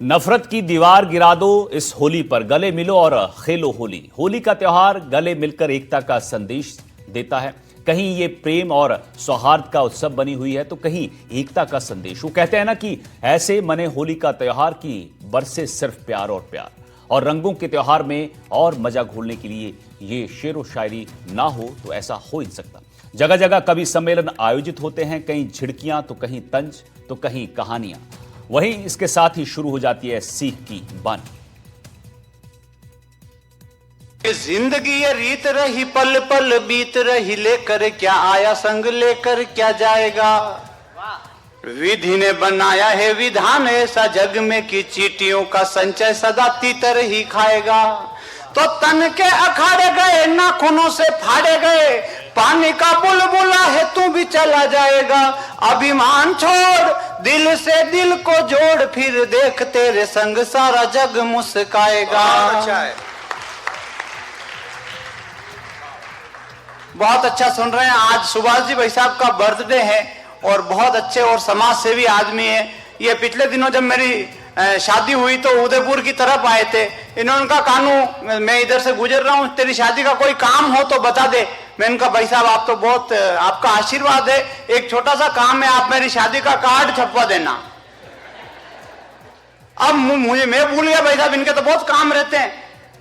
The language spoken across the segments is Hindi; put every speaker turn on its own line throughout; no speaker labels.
नफरत की दीवार गिरा दो इस होली पर, गले मिलो और खेलो होली। होली का त्योहार गले मिलकर एकता का संदेश देता है। कहीं ये प्रेम और सौहार्द का उत्सव बनी हुई है तो कहीं एकता का संदेश। वो कहते हैं ना कि ऐसे मने होली का त्योहार की बरसे सिर्फ प्यार और प्यार, और रंगों के त्योहार में और मजा घोलने के लिए ये शेर व शायरी ना हो तो ऐसा हो ही नहीं सकता। जगह जगह कवि सम्मेलन आयोजित होते हैं, कहीं झिड़कियां तो कहीं तंज तो कहीं कहानियां। वहीं इसके साथ ही शुरू हो जाती है सीख की बानी।
जिंदगी ये रीत रही, पल पल बीत रही, लेकर क्या आया संग लेकर क्या जाएगा। विधि ने बनाया है विधान ऐसा जग में कि चींटियों का संचय सदा तीतर ही खाएगा। तो तन के अखाड़े गए, नाखूनों से फाड़े गए, पानी का बुलबुला है तू भी चला जाएगा। अभिमान छोड़, दिल से दिल को जोड़, फिर देख तेरे संग सारा जग मुस्काएगा। अच्छा है, बहुत अच्छा सुन रहे हैं। आज सुभाष जी भाई साहब का बर्थडे है और बहुत अच्छे और समाज सेवी आदमी है। ये पिछले दिनों जब मेरी शादी हुई तो उदयपुर की तरफ आए थे। इन्होंने कहा कानू मैं इधर से गुजर रहा हूँ, तेरी शादी का कोई काम हो तो बता दे। मैंने कहा भाई साहब आप तो बहुत, आपका आशीर्वाद है, एक छोटा सा काम है, आप मेरी शादी का कार्ड छपवा देना। अब मुझे, मैं भूल गया भाई साहब इनके तो बहुत काम रहते हैं।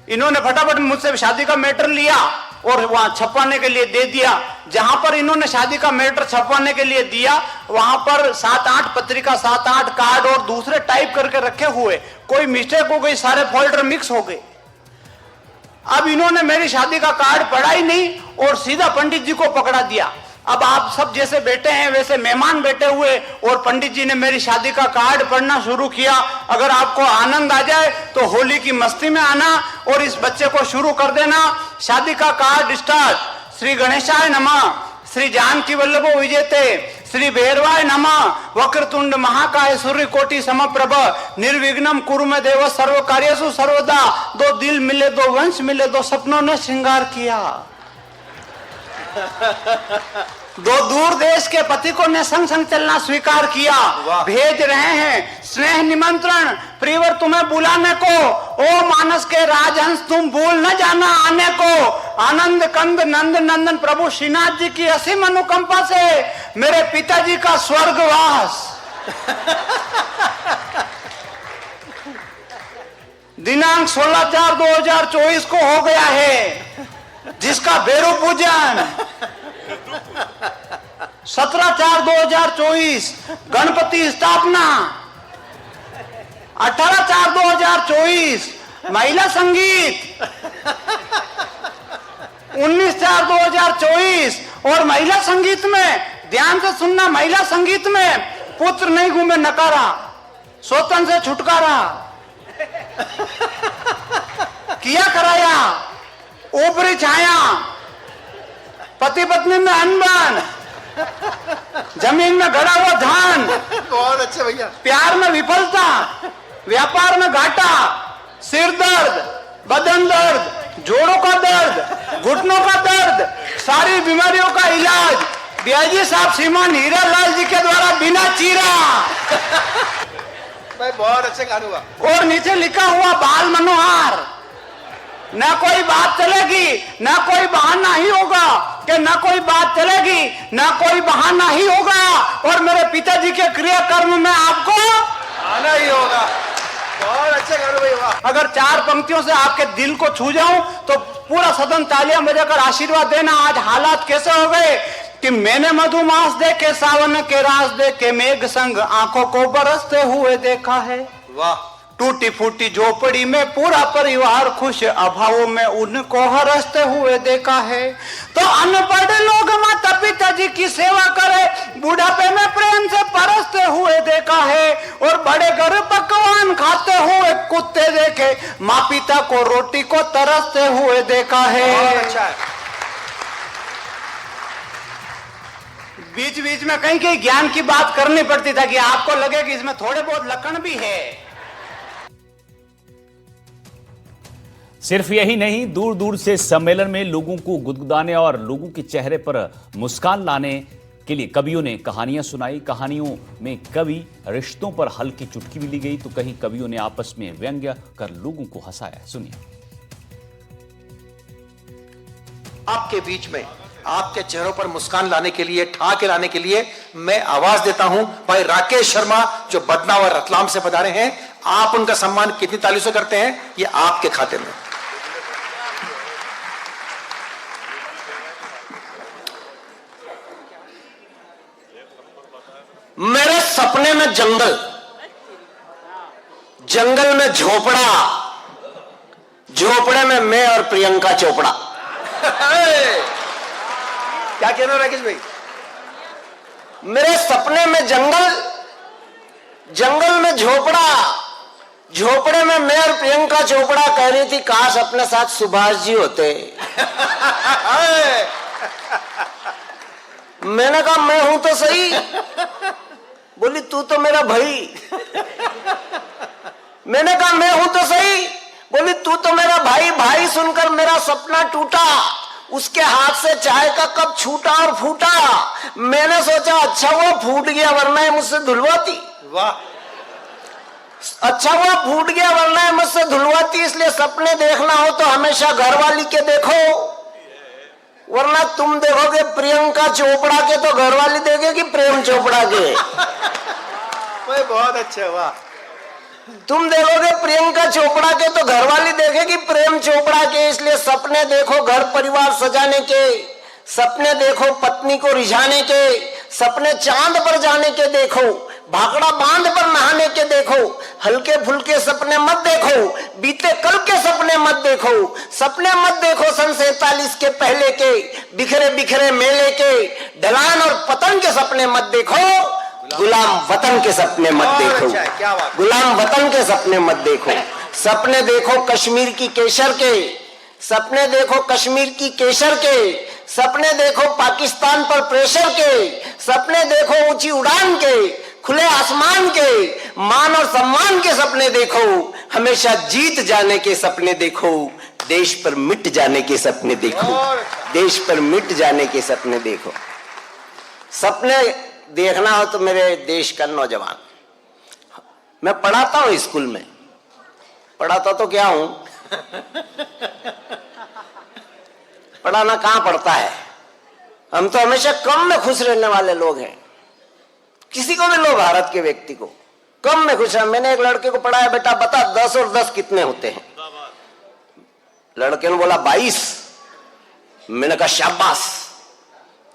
इन्होंने फटाफट मुझसे शादी का मैटर लिया और वहां छपवाने के लिए दे दिया। जहां पर इन्होंने शादी का मैटर छपवाने के लिए दिया वहां पर 7-8 पत्रिका, 7-8 कार्ड और दूसरे टाइप करके रखे हुए। कोई मिस्टेक हो गई, सारे फोल्डर मिक्स हो गए। अब इन्होंने मेरी शादी का कार्ड पढ़ा ही नहीं और सीधा पंडित जी को पकड़ा दिया। अब आप सब जैसे बैठे हैं वैसे मेहमान बैठे हुए और पंडित जी ने मेरी शादी का कार्ड पढ़ना शुरू किया। अगर आपको आनंद आ जाए तो होली की मस्ती में आना और इस बच्चे को शुरू कर देना। शादी का कार्ड स्टार्ट। श्री गणेशाय नमः, श्री जानकी वल्लभो विजेते, श्री भैरवाय नमः, वक्रतुंड महाकाय सूर्यकोटि समप्रभ, निर्विघ्नम कुरु मे देव सर्व कार्येषु सर्वदा। दो दिल मिले, दो वंश मिले, दो सपनों ने श्रृंगार किया। दो दूर देश के पथिकों ने संग संग चलना स्वीकार किया। भेज रहे हैं स्नेह निमंत्रण प्रियवर तुम्हें बुलाने को। ओ मानस के राजहंस तुम भूल न जाना आने को। आनंद कंद नंद नंदन प्रभु श्रीनाथ जी की असीम अनुकंपा से मेरे पिताजी का स्वर्गवास। दिनांक 16/4/2024 को हो गया है जिसका भैरव पूजन। 17/4/2024 गणपति स्थापना। 18/4/2024 महिला संगीत। 19/4/2024 और महिला संगीत में ध्यान से सुनना, महिला संगीत में पुत्र नहीं घूमे नकारा, स्वतन से छुटकारा किया कराया, ऊपरी छाया, पति पत्नी में अनबन, जमीन में गड़ा हुआ धान। बहुत अच्छे भैया। प्यार में विफलता, व्यापार में घाटा, सिर दर्द, बदन दर्द, जोड़ों का दर्द, घुटनों का दर्द, सारी बीमारियों का इलाज ब्याजी साहब श्रीमान हीरा लाल जी के द्वारा बिना चीरा। भाई बहुत अच्छे गाना हुआ। और नीचे लिखा हुआ बाल मनोहर। ना कोई बात चलेगी, ना कोई बहाना ही होगा, कि ना कोई बात चलेगी, ना कोई बहाना ही होगा, और मेरे पिताजी के क्रियाकर्म में आपको आना ही होगा। बहुत अच्छे गाने भाई, वाह। अगर 4 पंक्तियों से आपके दिल को छू जाऊं तो पूरा सदन तालियां बजाकर आशीर्वाद देना। आज हालात कैसे हो गए कि मैंने मधुमास देखे, सावन के रास देखे, मेघ संग आंखों को बरसते हुए देखा है। वाह। टूटी फूटी झोपड़ी में पूरा परिवार खुश, अभावों में उनको हंसते हुए देखा है। तो अनपढ़ लोग माता पिताजी की सेवा करे, बुढ़ापे में प्रेम से परसते हुए देखा है। और बड़े घर पकवान खाते हुए कुत्ते देखे, माँ पिता को रोटी को तरसते हुए देखा है। अच्छा है। बीच बीच में कहीं कहीं ज्ञान की बात करनी पड़ती था कि आपको लगे कि इसमें थोड़े बहुत लक्षण भी है।
सिर्फ यही नहीं, दूर दूर से सम्मेलन में लोगों को गुदगुदाने और लोगों के चेहरे पर मुस्कान लाने के लिए कवियों ने कहानियां सुनाई। कहानियों में कवि रिश्तों पर हल्की चुटकी भी ली गई, तो कहीं कवियों ने आपस में व्यंग्य कर लोगों को हंसाया। सुनिए।
आपके बीच में आपके चेहरों पर मुस्कान लाने के लिए, ठहाके लाने के लिए मैं आवाज देता हूं भाई राकेश शर्मा, जो बदनावर रतलाम से पधारे हैं। आप उनका सम्मान कितनी तालियों से करते हैं, ये आपके खाते में। मेरे सपने में जंगल, जंगल में झोपड़ा, झोपड़े में मैं और प्रियंका चोपड़ा। क्या कह रहे हो राकेश भाई? मेरे सपने में जंगल, जंगल में झोपड़ा, झोपड़े में मैं और प्रियंका चोपड़ा। कह रही थी काश अपने साथ सुभाष जी होते। मैंने कहा मैं हूं तो सही। बोली तू तो मेरा भाई। मैंने कहा मैं हूं तो सही। बोली तू तो मेरा भाई। भाई सुनकर मेरा सपना टूटा, उसके हाथ से चाय का कप छूटा और फूटा। मैंने सोचा अच्छा हुआ फूट गया, वरना मुझसे धुलवाती। वाह, अच्छा हुआ फूट गया, वरना मुझसे धुलवाती। इसलिए सपने देखना हो तो हमेशा घरवाली के देखो, वरना तुम देखोगे प्रियंका चोपड़ा के तो घरवाली देखेगी प्रेम चोपड़ा के। बहुत अच्छा। वाह, तुम देखोगे प्रियंका चोपड़ा के तो घरवाली देखेगी प्रेम चोपड़ा के। इसलिए सपने देखो घर परिवार सजाने के, सपने देखो पत्नी को रिझाने के, सपने चांद पर जाने के देखो, भाखड़ा बांध पर नहाने के देखो। हल्के फुल्के सपने मत देखो, बीते कल के सपने मत देखो। सपने मत देखो सन 47 के पहले के, बिखरे बिखरे मेले के। ढलान और पतन के सपने मत देखो, गुलाम वतन के सपने मत देखो। गुलाम वतन के सपने मत देखो। सपने देखो कश्मीर की केसर के, सपने देखो कश्मीर की केसर के। सपने देखो पाकिस्तान पर प्रेशर के, सपने देखो ऊंची उड़ान के, खुले आसमान के। मान और सम्मान के सपने देखो, हमेशा जीत जाने के सपने देखो। देश पर मिट जाने के सपने देखो, देश पर मिट जाने के सपने देखो। सपने देखना हो तो मेरे देश का नौजवान, मैं पढ़ाता हूं स्कूल में, पढ़ाता तो क्या हूं, पढ़ाना कहां पड़ता है। हम तो हमेशा कम में खुश रहने वाले लोग हैं। किसी को भी लो, भारत के व्यक्ति को कम में खुश है। मैंने एक लड़के को पढ़ाया, बेटा बता 10 और 10 कितने होते हैं। लड़के ने बोला 22। मैंने कहा शाबाश।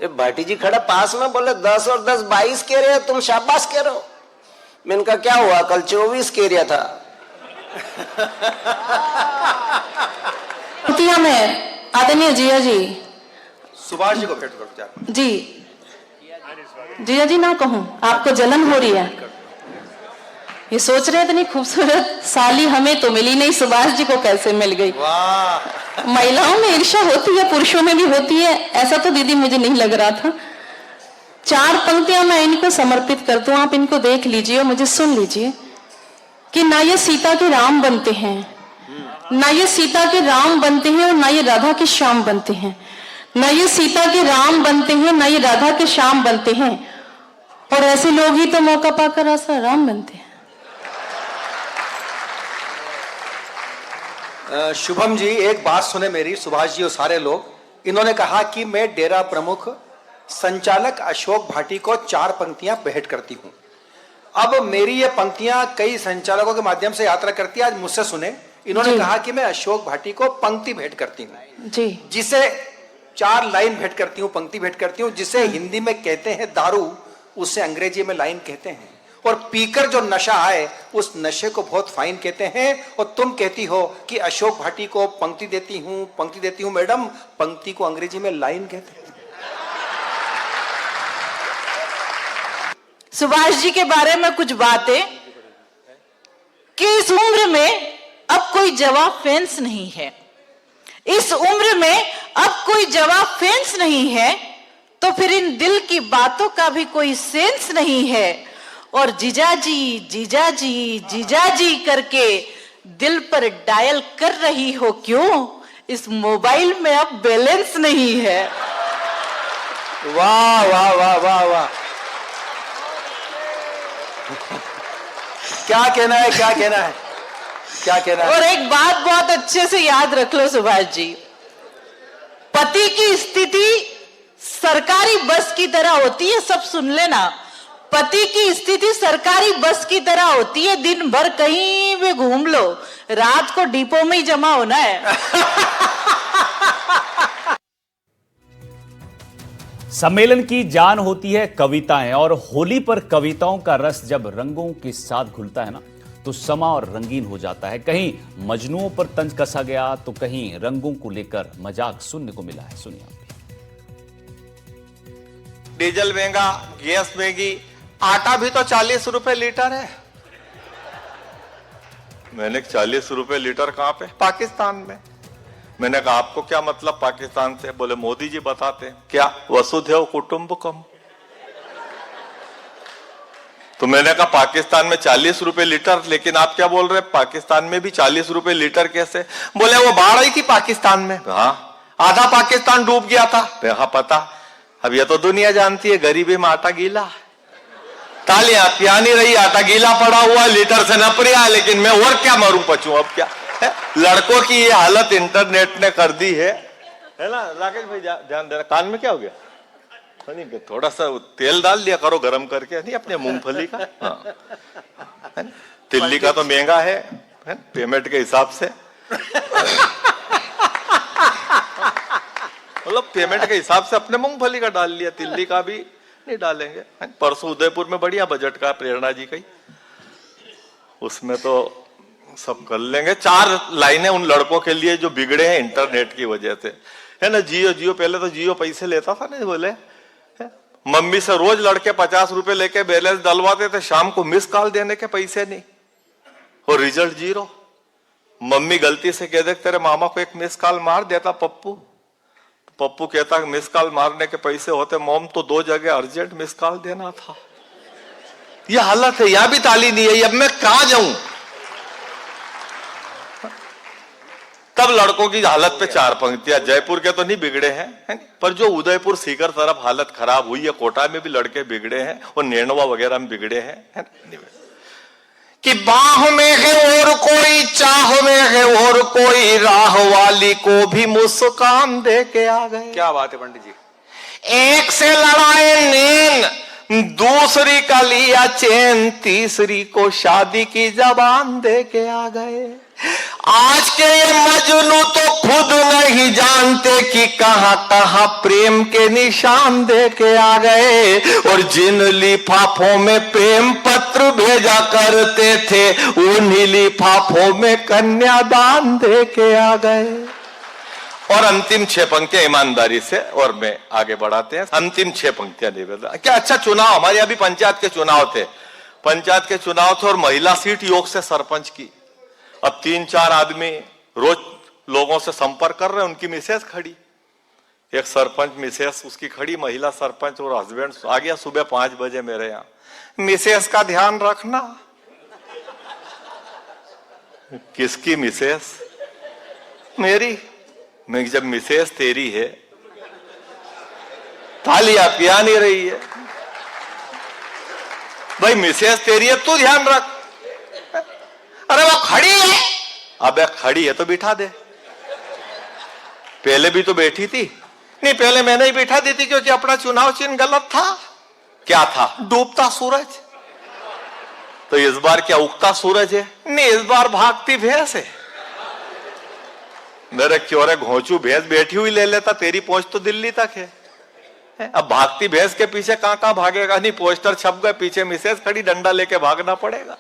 भाटी जी खड़ा पास में, बोले 10 और 10 22 कह रहे हो, तुम शाबाश कह रहे हो। मैंने कहा क्या हुआ, कल 24 कह रहा था।
में आदरणीय जिया जी,
सुभाष जी को भेंट करो
जी। जिया जी ना कहूं, आपको जलन हो रही है। ये सोच रहे इतनी खूबसूरत साली हमें तो मिली नहीं, सुभाष जी को कैसे मिल गई।
वाह।
महिलाओं में ईर्ष्या होती है, पुरुषों में भी होती है, ऐसा तो दीदी मुझे नहीं लग रहा था। 4 पंक्तियां मैं इनको समर्पित करती हूँ, आप इनको देख लीजिए और मुझे सुन लीजिए कि ना ये सीता के राम बनते हैं, ना ये सीता के राम बनते हैं, और ना ये राधा के श्याम बनते हैं। ना ये सीता के राम बनते हैं, ना ये राधा के श्याम बनते हैं, और ऐसे लोग ही तो मौका पाकर आसा राम बनते हैं।
शुभम जी, एक बात सुने मेरी, सुभाष जी और सारे लोग। इन्होंने कहा कि मैं डेरा प्रमुख संचालक अशोक भाटी को 4 पंक्तियां भेंट करती हूं। अब मेरी ये पंक्तियां कई संचालकों के माध्यम से यात्रा करती है, आज मुझसे सुने। इन्होंने कहा कि मैं अशोक भाटी को पंक्ति भेंट करती हूँ जी, जिसे 4 लाइन भेंट करती हूँ, पंक्ति भेंट करती हूँ, जिसे हिंदी में कहते हैं दारू, उसे अंग्रेजी में लाइन कहते हैं। और पीकर जो नशा है उस नशे को बहुत फाइन कहते हैं। और तुम कहती हो कि अशोक भाटी को पंक्ति देती हूँ मैडम, पंक्ति को अंग्रेजी में लाइन कहते हैं।
सुभाष जी के बारे में कुछ बातें कि इस उम्र में अब कोई जवाब फेंस नहीं है, इस उम्र में अब कोई जवाब फेंस नहीं है, तो फिर इन दिल की बातों का भी कोई सेंस नहीं है। और जीजाजी जीजाजी जीजाजी करके दिल पर डायल कर रही हो क्यों, इस मोबाइल में अब बैलेंस नहीं है।
वाह वाह वाह वाह वाह, क्या कहना है, क्या कहना है, क्या कहना है?
और एक बात बहुत अच्छे से याद रख लो सुभाष जी, पति की स्थिति सरकारी बस की तरह होती है, सब सुन लेना। पति की स्थिति सरकारी बस की तरह होती है, दिन भर कहीं भी घूम लो, रात को डिपो में ही जमा होना है।
सम्मेलन की जान होती है कविताएं, और होली पर कविताओं का रस जब रंगों के साथ घुलता है ना, तो समा और रंगीन हो जाता है। कहीं मजनुओं पर तंज कसा गया, तो कहीं रंगों को लेकर मजाक सुनने को मिला है। सुनिए आप।
डीजल महंगा, गैस महंगी, आटा भी तो 40 रुपए लीटर है। मैंने 40 रुपए लीटर कहां पे? पाकिस्तान में। मैंने कहा आपको क्या मतलब पाकिस्तान से? बोले मोदी जी बताते हैं। क्या? वसुधैव कुटुंबकम। तो मैंने कहा पाकिस्तान में 40 रुपए लीटर, लेकिन आप क्या बोल रहे हैं पाकिस्तान में भी 40 रुपए लीटर कैसे? बोले वो बाढ़ आई थी पाकिस्तान में। हाँ, आधा पाकिस्तान डूब गया था। हाँ पता। अब ये तो दुनिया जानती है, गरीबी में आटा गीला। तालियां पिया नहीं रही, आटा गीला पड़ा हुआ, लीटर से न परिया, लेकिन मैं और क्या मरूं पचूं, अब क्या है? लड़कों की ये हालत इंटरनेट ने कर दी है ना? राकेश भाई ध्यान देना, कान में क्या हो गया? नहीं, थोड़ा सा तेल डाल दिया करो गरम करके, नहीं अपने मूंगफली का। हाँ। तिल्ली का तो महंगा है पेमेंट के हिसाब से। मतलब पेमेंट के हिसाब से अपने मूंगफली का डाल लिया, तिल्ली का भी नहीं डालेंगे। परसों उदयपुर में बढ़िया बजट का प्रेरणा जी का, उसमें तो सब कर लेंगे। 4 लाइनें उन लड़कों के लिए जो बिगड़े हैं इंटरनेट की वजह से, है ना? जियो पहले तो जियो पैसे लेता था ना, बोले मम्मी से रोज लड़के 50 रुपए लेके बैलेंस डलवाते थे, शाम को मिस कॉल देने के पैसे नहीं, और रिजल्ट 0। मम्मी गलती से कह दे तेरे मामा को एक मिस कॉल मार देता पप्पू, पप्पू कहता मिस कॉल मारने के पैसे होते, मोम तो 2 जगह अर्जेंट मिस कॉल देना था। यह हालत है, यहां भी ताली नहीं है, अब मैं कहां जाऊं? तब लड़कों की हालत पे 4 पंक्तियां। जयपुर के तो नहीं बिगड़े हैं, पर जो उदयपुर सीकर तरफ हालत खराब हुई है, कोटा में भी लड़के बिगड़े हैं, और नेणवा वगैरह में बिगड़े हैं। कि बाह में है और कोई, चाह में है और कोई, राह वाली को भी मुस्कान दे के आ गए।
क्या बात है पंडित जी।
एक से लड़ाए नैन, दूसरी का लिया चैन, तीसरी को शादी की जबान दे के आ गए। आज के ये मजनू तो खुद नहीं जानते कि कहां कहां प्रेम के निशान दे के आ गए, और जिन लिफाफों में प्रेम पत्र भेजा करते थे, उन्हीं लिफाफों में कन्यादान दे के आ गए। और अंतिम 6 पंक्तियां ईमानदारी से, और मैं आगे बढ़ाते हैं। अंतिम 6 पंक्तियां निवेदन। क्या अच्छा चुनाव, हमारे यहाँ भी पंचायत के चुनाव थे, पंचायत के चुनाव थे, और महिला सीट योग से सरपंच की। अब 3-4 आदमी रोज लोगों से संपर्क कर रहे हैं, उनकी मिसेस खड़ी, एक सरपंच मिसेस उसकी खड़ी, महिला सरपंच और हस्बैंड आ गया सुबह 5 बजे मेरे यहाँ। मिसेस का ध्यान रखना। किसकी मिसेस? मेरी। मैं जब मिसेस तेरी है, तालियां पिया नहीं रही है भाई, मिसेस तेरी है, तू ध्यान रख। अरे वो खड़ी है। अबे खड़ी है तो बिठा दे। पहले भी तो बैठी थी। नहीं, पहले मैंने ही बिठा दी थी, क्योंकि अपना चुनाव चिन्ह गलत था। क्या था? डूबता सूरज। तो इस बार क्या उगता सूरज है? नहीं, इस बार भागती भैंस है। मेरे क्यों रे घोंचू भैंस बैठी हुई ले लेता, तेरी पहुंच तो दिल्ली तक है। अब भागती भैंस के पीछे कहां भागेगा? नहीं, पोस्टर छप गए, पीछे मिसेस खड़ी, डंडा लेके भागना पड़ेगा।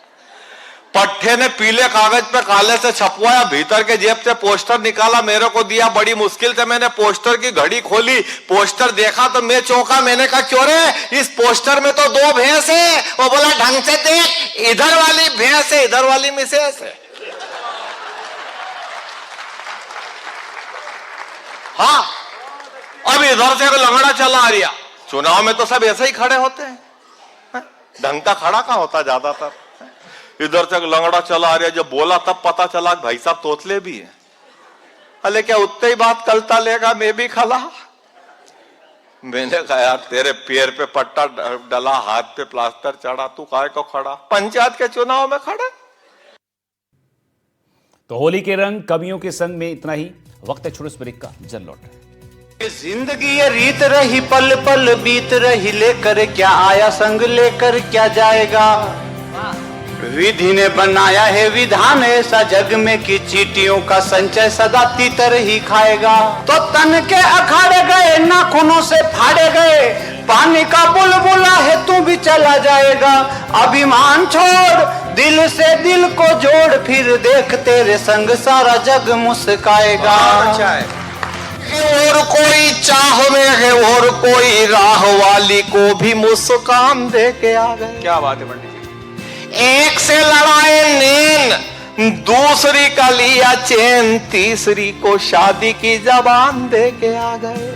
पट्टे ने पीले कागज पे काले से छपवाया, भीतर के जेब से पोस्टर निकाला, मेरे को दिया। बड़ी मुश्किल से मैंने पोस्टर की घड़ी खोली, पोस्टर देखा तो मैं चौंका। मैंने कहा क्यों रे, इस पोस्टर में तो 2 भैंस है। वो बोला ढंग से देख, इधर वाली भैंस है, इधर वाली मिसेस है। हाँ, अब इधर से लंगड़ा चला आ रहा। चुनाव में तो सब ऐसे ही खड़े होते हैं, ढंग का खड़ा कहां होता ज्यादातर। इधर से लंगड़ा चला आ रहा, जब बोला तब पता चला भाई साहब तोतले भी हैं। अरे क्या उतने ही बात कलता लेगा, मैं भी खला। मैंने कहा यार तेरे पैर पे पट्टा डला, हाथ पे प्लास्टर चढ़ा, तू काहे को खड़ा? पंचायत के चुनाव में खड़ा।
तो होली के रंग कवियों के संग में इतना ही। वक्त है छोटे ब्रेक का, जल लौट रहे हैं।
ये जिंदगी ये रीत रही, पल पल बीत रही, लेकर क्या आया संग लेकर क्या जाएगा। विधि ने बनाया है विधान ऐसा जग में कि चींटियों का संचय सदा तीतर ही खाएगा। तो तन के अखाड़े गए, नाखूनों से फाड़े गए, पानी का बुलबुला है तू भी चला जाएगा। अभिमान छोड़, दिल से दिल को जोड़, फिर देख तेरे संग सारा जग मुस्काएगा।
अच्छा है।
और कोई चाह में है और कोई राह वाली को भी मुस्कान दे के आ गए।
क्या बात है पंडित जी।
एक से लड़ाए नैन, दूसरी का लिया चैन, तीसरी को शादी की जबान दे के आ गए।